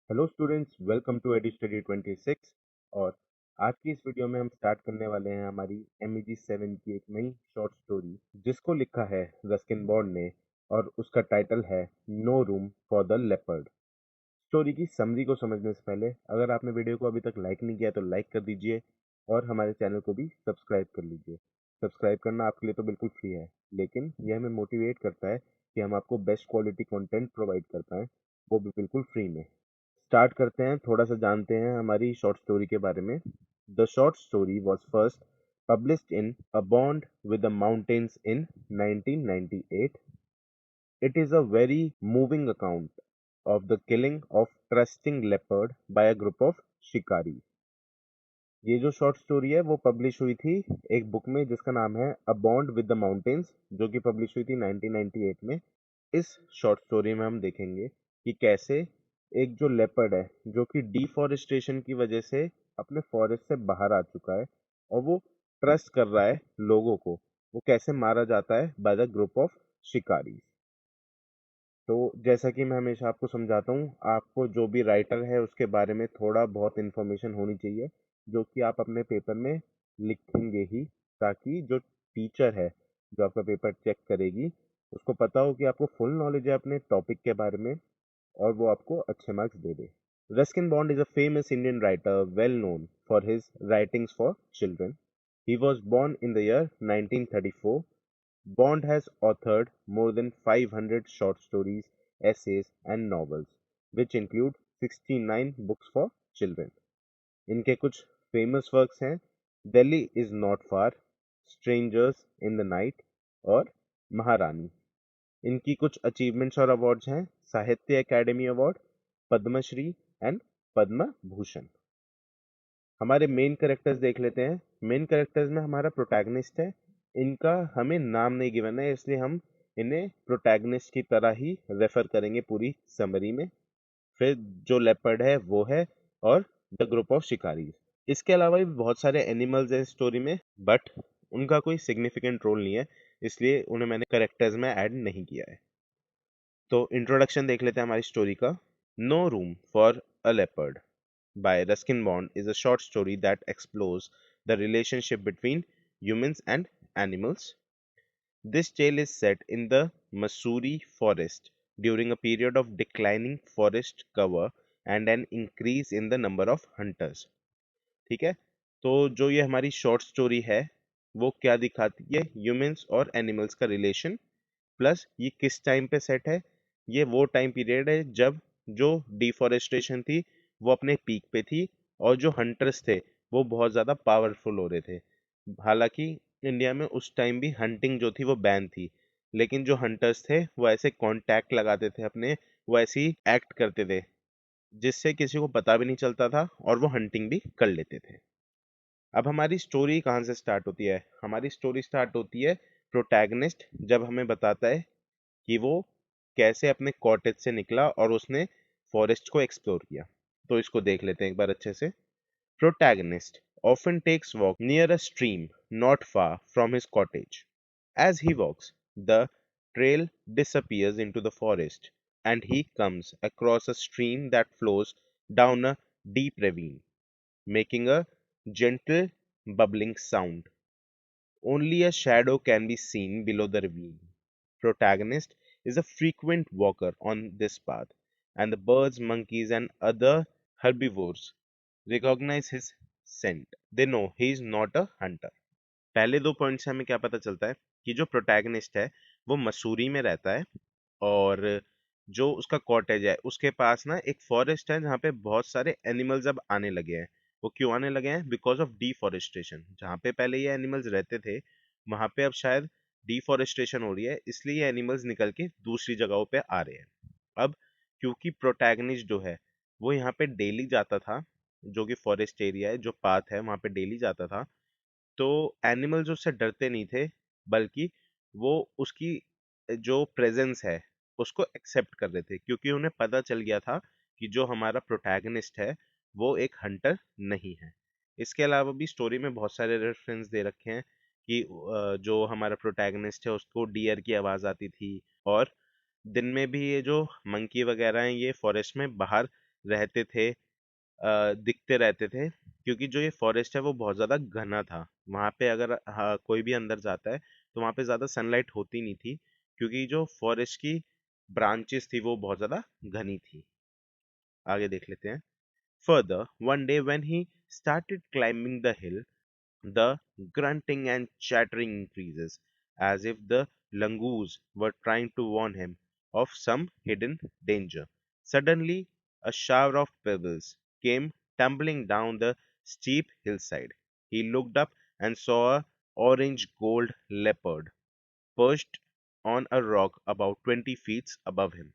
Hello students, welcome to AD study 26। और आज की इस वीडियो में हम स्टार्ट करने वाले हैं हमारी MEG 7 की एक नई शॉर्ट स्टोरी जिसको लिखा है रस्किन बॉन्ड ने, और उसका टाइटल है no room for the leopard. Story की समरी को समझने से पहले अगर आपने वीडियो को अभी तक लाइक नहीं किया तो लाइक कर दीजिए और हमारे चैनल को भी सब्सक्राइब कर लीजिए। सब्सक्राइब करना आपके लिए तो बिल्कुल फ्री है, लेकिन यह हमें मोटिवेट करता है कि हम आपको बेस्ट क्वालिटी कंटेंट प्रोवाइड कर पाएँ, वो भी बिल्कुल फ्री में। स्टार्ट करते हैं, थोड़ा सा जानते हैं हमारी शॉर्ट स्टोरी के बारे में। The short story was first published in a bond with the mountains in 1998। It is a very moving account of the killing of trusting leopard by a group of शिकारी। ये जो short story है वो publish हुई थी एक book में जिसका नाम है a bond with the mountains, जो कि पब्लिश हुई थी 1998 में। इस शॉर्ट स्टोरी में हम देखेंगे कि कैसे एक जो लेपर्ड है जो कि डिफॉरेस्टेशन की वजह से अपने फॉरेस्ट से बाहर आ चुका है और वो ट्रस्ट कर रहा है लोगों को, वो कैसे मारा जाता है बाय द ग्रुप ऑफ शिकारी। तो जैसा कि मैं हमेशा आपको समझाता हूँ, आपको जो भी राइटर है उसके बारे में थोड़ा बहुत इन्फॉर्मेशन होनी चाहिए जो कि आप अपने पेपर में लिखेंगे ही, ताकि जो टीचर है जो आपका पेपर चेक करेगी उसको पता हो कि आपको फुल नॉलेज है अपने टॉपिक के बारे में और वो आपको अच्छे marks they they. Ruskin bond is a famous Indian writer well known for his writings for children. He was born in the year 1934. Bond has authored more than 500 short stories, essays, and novels, which include 69 books for children. इनके कुछ famous works हैं Delhi is not far, strangers in the night और महारानी। इनकी कुछ achievements और awards हैं साहित्य academy award, Padmashri and Padma Bhushan. हमारे मेन कैरेक्टर्स देख लेते हैं। मेन कैरेक्टर्स में हमारा प्रोटैगनिस्ट है। इनका हमें नाम नहीं गिवन है, इसलिए हम इन्हें प्रोटैगनिस्ट की तरह ही रेफर करेंगे पूरी समरी में। फिर जो लेपर्ड है वो है, और द ग्रुप ऑफ शिकारीज। इसके अलावा भी बहुत सारे एनिमल्स हैं स्टोरी में, बट उनका कोई सिग्निफिकेंट रोल नहीं है, इसलिए उन्हें मैंने कैरेक्टर्स में ऐड नहीं किया है। तो इंट्रोडक्शन देख लेते हैं हमारी स्टोरी का। No room for a leopard by Ruskin Bond is a short story that explores the relationship between humans and animals. This tale is set in the Missouri forest during a period of declining forest cover and an increase in the number of hunters. ठीक है, तो जो ये हमारी short story है वो क्या दिखाती है, ह्यूमंस और एनिमल्स का रिलेशन। प्लस ये किस टाइम पे सेट है, ये वो टाइम पीरियड है जब जो डिफॉरेस्टेशन थी वो अपने पीक पे थी और जो हंटर्स थे वो बहुत ज़्यादा पावरफुल हो रहे थे। हालांकि इंडिया में उस टाइम भी हंटिंग जो थी वो बैन थी, लेकिन जो हंटर्स थे वो ऐसे कॉन्टैक्ट लगाते थे अपने, वो ऐसे ही एक्ट करते थे जिससे किसी को पता भी नहीं चलता था और वो हंटिंग भी कर लेते थे। अब हमारी स्टोरी कहाँ से स्टार्ट होती है? हमारी स्टोरी स्टार्ट होती है प्रोटैगनिस्ट जब हमें बताता है कि वो कैसे अपने कॉटेज से निकला और उसने फॉरेस्ट को एक्सप्लोर किया। तो इसको देख लेते हैं एक बार अच्छे से। Protagonist often takes walk near a stream not far from his cottage. As he walks, the trail disappears into the forest and he comes across a stream that flows down a deep ravine, making a gentle bubbling sound. Only a shadow can be seen below the ravine. Protagonist is a frequent walker on this path, and the birds, monkeys, and other herbivores recognize his scent. They know he is not a hunter. पहले दो point से हमें क्या पता चलता है कि जो प्रोटैगनिस्ट है वो मसूरी में रहता है, और जो उसका कॉटेज है उसके पास ना एक फॉरेस्ट है जहाँ पे बहुत सारे एनिमल्स अब आने लगे हैं। वो क्यों आने लगे हैं? Because of deforestation. जहाँ पे पहले ये एनिमल्स रहते थे वहाँ पे अब शायद डिफॉरेस्टेशन हो रही है, इसलिए ये एनिमल्स निकल के दूसरी जगहों पे आ रहे हैं। अब क्योंकि प्रोटैगनिस्ट जो है वो यहाँ पे डेली जाता था, जो कि फॉरेस्ट एरिया है, जो पाथ है वहाँ पे डेली जाता था, तो एनिमल्स उससे डरते नहीं थे, बल्कि वो उसकी जो प्रेजेंस है उसको एक्सेप्ट कर रहे थे, क्योंकि उन्हें पता चल गया था कि जो हमारा प्रोटैगनिस्ट है वो एक हंटर नहीं है। इसके अलावा भी स्टोरी में बहुत सारे रेफरेंस दे रखे हैं कि जो हमारा प्रोटैगनिस्ट है उसको डियर की आवाज़ आती थी, और दिन में भी ये जो मंकी वगैरह हैं ये फॉरेस्ट में बाहर रहते थे, दिखते रहते थे, क्योंकि जो ये फॉरेस्ट है वो बहुत ज़्यादा घना था। वहाँ पे अगर कोई भी अंदर जाता है तो वहाँ पे ज़्यादा सनलाइट होती नहीं थी, क्योंकि जो फॉरेस्ट की ब्रांचेस थी वो बहुत ज़्यादा घनी थी। आगे देख लेते हैं। Further, one day when he started climbing the hill, the grunting and chattering increases, as if the langurs were trying to warn him of some hidden danger. Suddenly, a shower of pebbles came tumbling down the steep hillside. He looked up and saw a orange gold leopard perched on a rock about 20 feet above him.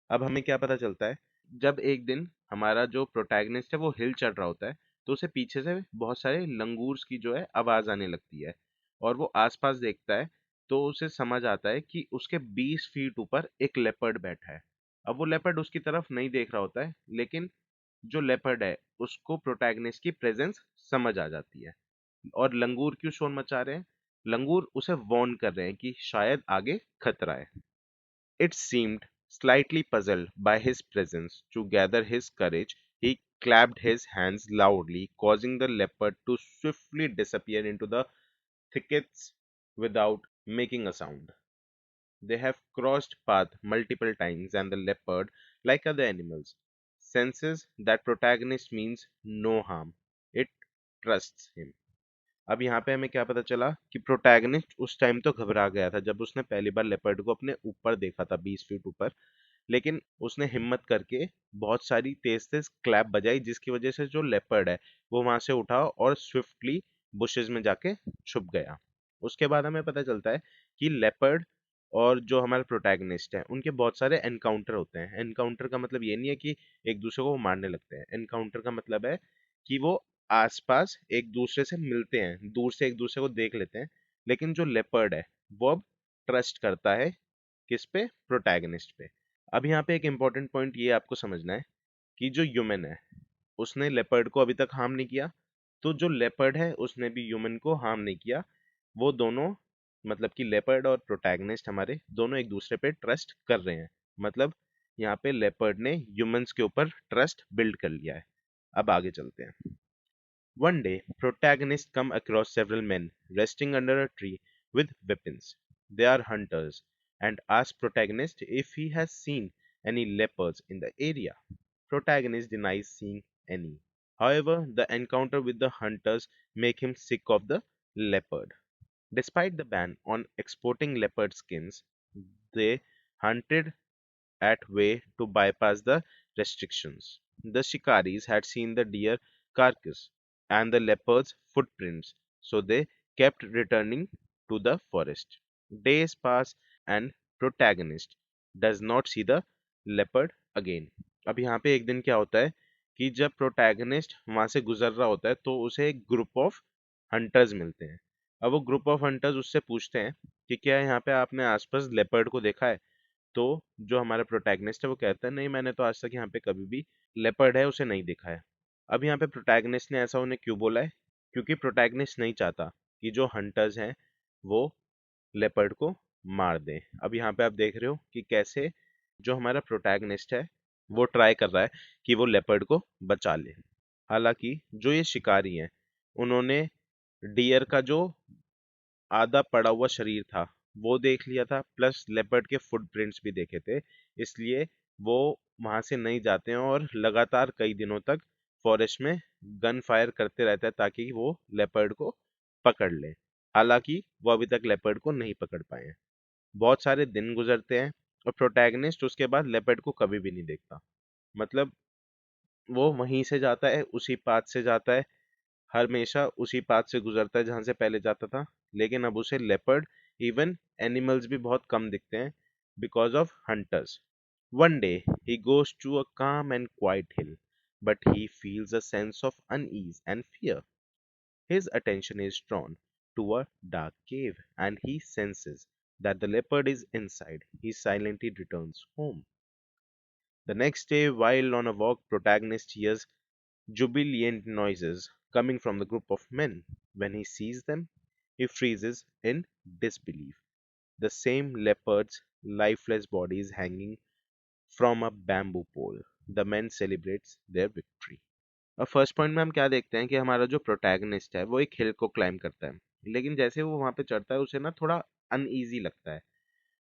अब हमें क्या पता चलता है, जब एक दिन हमारा जो प्रोटैगनिस्ट है वो हिल चढ़ रहा होता है, तो उसे पीछे से बहुत सारे लंगूर्स की जो है आवाज आने लगती है, और वो आसपास देखता है तो उसे समझ आता है कि उसके 20 फीट ऊपर एक लेपर्ड बैठा है। अब वो लेपर्ड उसकी तरफ नहीं देख रहा होता है, लेकिन जो लेपर्ड है उसको प्रोटैगनिस्ट की प्रेजेंस समझ आ जाती है। और लंगूर क्यों शोर मचा रहे हैं? लंगूर उसे वार्न कर रहे हैं कि शायद आगे खतरा है। It seemed slightly puzzled by his presence. To gather his courage, he clapped his hands loudly, causing the leopard to swiftly disappear into the thickets without making a sound. They have crossed paths multiple times, and the leopard, like other animals, senses that protagonist means no harm. It trusts him. अब यहाँ पे हमें क्या पता चला कि protagonist उस time तो घबरा गया था जब उसने पहली बार लेपर्ड को अपने ऊपर देखा था, 20 फीट ऊपर। लेकिन उसने हिम्मत करके बहुत सारी तेज तेज क्लैप बजाई, जिसकी वजह से जो लेपर्ड है वो वहां से उठा और स्विफ्टली बुशेस में जाके छुप गया। उसके बाद हमें पता चलता है कि लेपर्ड और जो हमारे प्रोटैगनिस्ट है उनके बहुत सारे एनकाउंटर होते हैं। एनकाउंटर का मतलब ये नहीं है कि एक दूसरे को वो मारने लगते हैं। एनकाउंटर का मतलब है कि वो आसपास एक दूसरे से मिलते हैं, दूर से एक दूसरे को देख लेते हैं, लेकिन जो लेपर्ड है वो अब ट्रस्ट करता है किस पे? प्रोटैगनिस्ट पे। अब यहाँ पे एक इम्पोर्टेंट पॉइंट ये आपको समझना है कि जो ह्यूमन है उसने लेपर्ड को अभी तक हार्म नहीं किया, तो जो लेपर्ड है उसने भी ह्यूमन को हार्म नहीं किया। वो दोनों, मतलब कि लेपर्ड और प्रोटैगनिस्ट हमारे दोनों एक दूसरे पे ट्रस्ट कर रहे हैं। मतलब यहाँ पे लेपर्ड ने ह्यूमंस के ऊपर ट्रस्ट बिल्ड कर लिया है। अब आगे चलते हैं। One day, protagonists come across several men resting under a tree with weapons. They are hunters and ask protagonist if he has seen any leopards in the area. Protagonist denies seeing any. However, the encounter with the hunters make him sick of the leopard. Despite the ban on exporting leopard skins, they hunted at way to bypass the restrictions. The shikaris had seen the deer carcass and the leopard's footprints, so they kept returning to the forest. Days pass and protagonist does not see the leopard again. अब यहाँ पे एक दिन क्या होता है कि जब प्रोटैगनिस्ट वहां से गुजर रहा होता है तो उसे एक ग्रुप ऑफ हंटर्स मिलते हैं। अब वो ग्रुप ऑफ हंटर्स उससे पूछते हैं कि क्या यहाँ पे आपने आसपास लेपर्ड को देखा है? तो जो हमारा प्रोटैगनिस्ट है वो कहता है नहीं, मैंने तो आज तक यहाँ पे कभी भी लेपर्ड है उसे नहीं देखा है। अब यहाँ पे प्रोटैगनिस्ट ने ऐसा उन्हें क्यों बोला है? क्योंकि प्रोटैगनिस्ट नहीं चाहता कि जो हंटर्स हैं वो लेपर्ड को मार दें। अब यहाँ पे आप देख रहे हो कि कैसे जो हमारा प्रोटैगनिस्ट है वो ट्राई कर रहा है कि वो लेपर्ड को बचा ले। हालांकि जो ये शिकारी हैं उन्होंने डियर का जो आधा पड़ा हुआ शरीर था वो देख लिया था, प्लस लेपर्ड के फुटप्रिंट्स भी देखे थे। इसलिए वो वहां से नहीं जाते हैं और लगातार कई दिनों तक फॉरेस्ट में गन फायर करते रहते हैं ताकि वो लेपर्ड को पकड़ ले। हालांकि वो अभी तक लेपर्ड को नहीं पकड़ पाए हैं। बहुत सारे दिन गुजरते हैं और प्रोटैगनिस्ट उसके बाद लेपर्ड को कभी भी नहीं देखता। मतलब वो वहीं से जाता है, उसी पाथ से जाता है, हमेशा उसी पाथ से गुजरता है जहां से पहले जाता था, लेकिन अब उसे लेपर्ड, इवन एनिमल्स भी बहुत कम दिखते हैं because of hunters. One day he goes to a calm and quiet hill, but he feels a sense of unease and fear. His attention is drawn to a dark cave, and he senses that the leopard is inside. He silently returns home. The next day, while on a walk, protagonist hears jubilant noises coming from the group of men. When he sees them, he freezes in disbelief. The same leopard's lifeless body is hanging from a bamboo pole. The man celebrates there victory. और first point में हम क्या देखते हैं कि हमारा जो protagonist है वो एक हिल को क्लाइम करता है, लेकिन जैसे वो वहां पे चढ़ता है उसे ना थोड़ा अनईजी लगता है।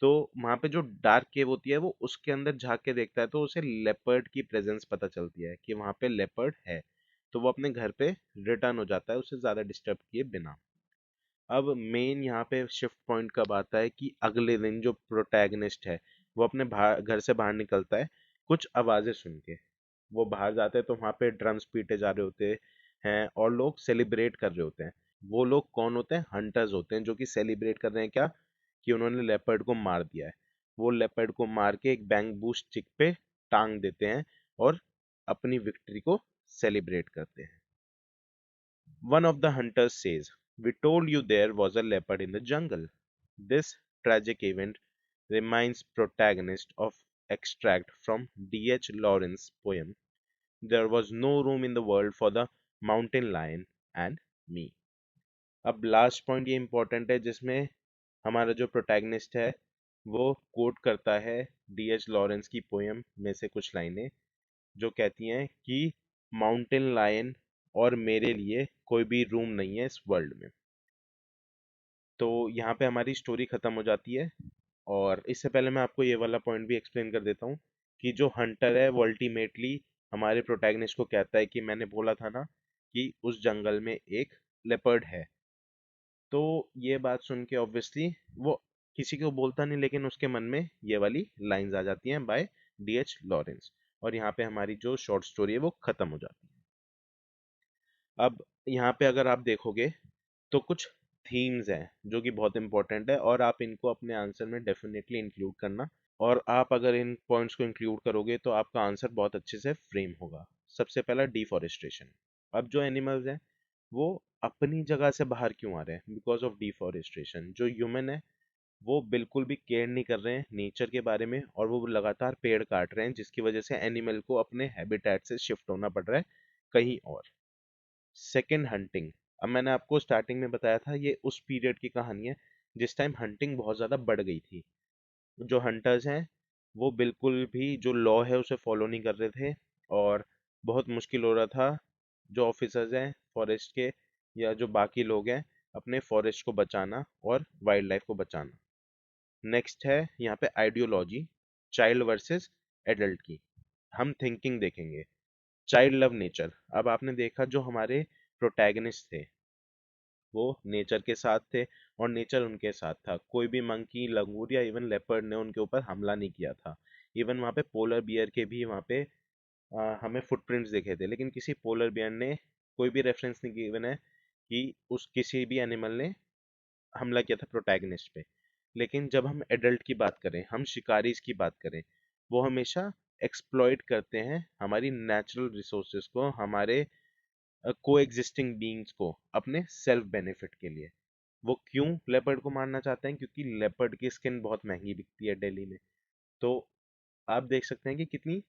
तो वहां पे जो डार्क केव होती है वो उसके अंदर झांक के देखता है, तो उसे लेपर्ड की प्रेजेंस पता चलती है कि वहां पे लेपर्ड है। तो वो अपने घर पे रिटर्न हो जाता है उसे ज्यादा डिस्टर्ब किए बिना। अब मेन यहाँ पे शिफ्ट पॉइंट कब आता है कि अगले दिन जो प्रोटैगनिस्ट है वो अपने घर से बाहर निकलता है कुछ आवाजें सुन के। वो बाहर जाते हैं तो वहां पे ड्रम्स पीटे जा रहे होते हैं और लोग सेलिब्रेट कर रहे होते हैं। वो लोग कौन होते हैं? हंटर्स होते हैं जो कि सेलिब्रेट कर रहे हैं क्या? कि उन्होंने लेपर्ड को मार दिया है। वो लेपर्ड को मार के एक बैंबू स्टिक पे टांग देते हैं और अपनी विक्ट्री को सेलिब्रेट करते हैं। One of the hunters says, "We told you there was a leopard in the jungle." This tragic event reminds protagonist of extract from D.H. Lawrence's poem, "There was no room in the world for the mountain lion and me." अब last point ये important है जिसमें हमारा जो protagonist है वो coat करता है डीएच लॉरेंस की पोयम में से कुछ लाइनें जो कहती हैं कि माउंटेन लायन और मेरे लिए कोई भी रूम नहीं है इस वर्ल्ड में। तो यहाँ पे हमारी स्टोरी खत्म हो जाती है। और इससे पहले मैं आपको ये वाला पॉइंट भी एक्सप्लेन कर देता हूँ कि जो हंटर है वो अल्टीमेटली हमारे प्रोटैगनिस्ट को कहता है कि मैंने बोला था ना कि उस जंगल में एक लेपर्ड है। तो ये बात सुन के ऑब्वियसली वो किसी को बोलता नहीं, लेकिन उसके मन में ये वाली लाइंस आ जाती हैं बाय डीएच लॉरेंस। और यहाँ पे हमारी जो शॉर्ट स्टोरी है वो खत्म हो जाती है। अब यहाँ पे अगर आप देखोगे तो कुछ थीम्स हैं जो कि बहुत इंपॉर्टेंट है और आप इनको अपने आंसर में डेफिनेटली इंक्लूड करना। और आप अगर इन पॉइंट्स को इंक्लूड करोगे तो आपका आंसर बहुत अच्छे से फ्रेम होगा। सबसे पहला डिफॉरेस्टेशन। अब जो एनिमल्स हैं वो अपनी जगह से बाहर क्यों आ रहे हैं? Because of deforestation. जो ह्यूमन है वो बिल्कुल भी केयर नहीं कर रहे हैं नेचर के बारे में और वो लगातार पेड़ काट रहे हैं जिसकी वजह से एनिमल को अपने हैबिटेट से शिफ्ट होना पड़ रहा है कहीं और। Second, hunting. अब मैंने आपको स्टार्टिंग में बताया था ये उस पीरियड की कहानी है जिस टाइम हंटिंग बहुत ज़्यादा बढ़ गई थी। जो हंटर्स हैं वो बिल्कुल भी जो लॉ है उसे फॉलो नहीं कर रहे थे और बहुत मुश्किल हो रहा था जो ऑफिसर्स हैं फॉरेस्ट के या जो बाकी लोग हैं अपने फॉरेस्ट को बचाना और वाइल्ड लाइफ को बचाना। नेक्स्ट है यहाँ पे आइडियोलॉजी, चाइल्ड वर्सेस एडल्ट की। हम थिंकिंग देखेंगे। Child love nature. अब आपने देखा जो हमारे प्रोटैगनिस्ट थे वो नेचर के साथ थे और नेचर उनके साथ था। कोई भी मंकी, लंगूर या इवन लेपर्ड ने उनके ऊपर हमला नहीं किया था। इवन वहाँ पे पोलर बियर के भी वहाँ पे हमें फुटप्रिंट्स दिखे थे, लेकिन किसी पोलर बियर ने कोई भी रेफरेंस नहीं गिवन है कि उस किसी भी एनिमल ने हमला किया था प्रोटैगनिस्ट पे। लेकिन जब हम एडल्ट की बात करें, हम शिकारीज की बात करें, वो हमेशा एक्सप्लॉइट करते हैं हमारी नेचुरल रिसोर्सेज को, हमारे को एग्जिस्टिंग बींग्स को अपने सेल्फ बेनिफिट के लिए। वो क्यों लेपर्ड को मारना चाहते हैं? क्योंकि लेपर्ड की स्किन बहुत महंगी बिकती है दिल्ली में। तो आप देख सकते हैं कि कितनी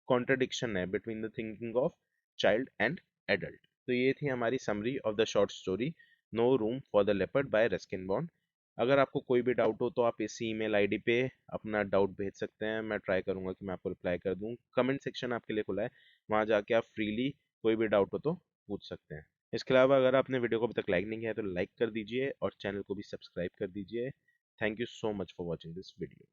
कॉन्ट्रडिक्शन है between the thinking of child and adult. तो ये थी हमारी summary of the short story no room for the leopard by Ruskin Bond. अगर आपको कोई भी डाउट हो तो आप इसी ईमेल आईडी पे अपना डाउट भेज सकते हैं। मैं ट्राई करूंगा कि मैं आपको रिप्लाई कर दूं। कमेंट सेक्शन आपके लिए खुला है, वहां जाके आप फ्रीली कोई भी डाउट हो तो पूछ सकते हैं। इसके अलावा अगर आपने वीडियो को अभी तक लाइक नहीं किया है तो लाइक कर दीजिए और चैनल को भी सब्सक्राइब कर दीजिए। Thank you so much for watching this video.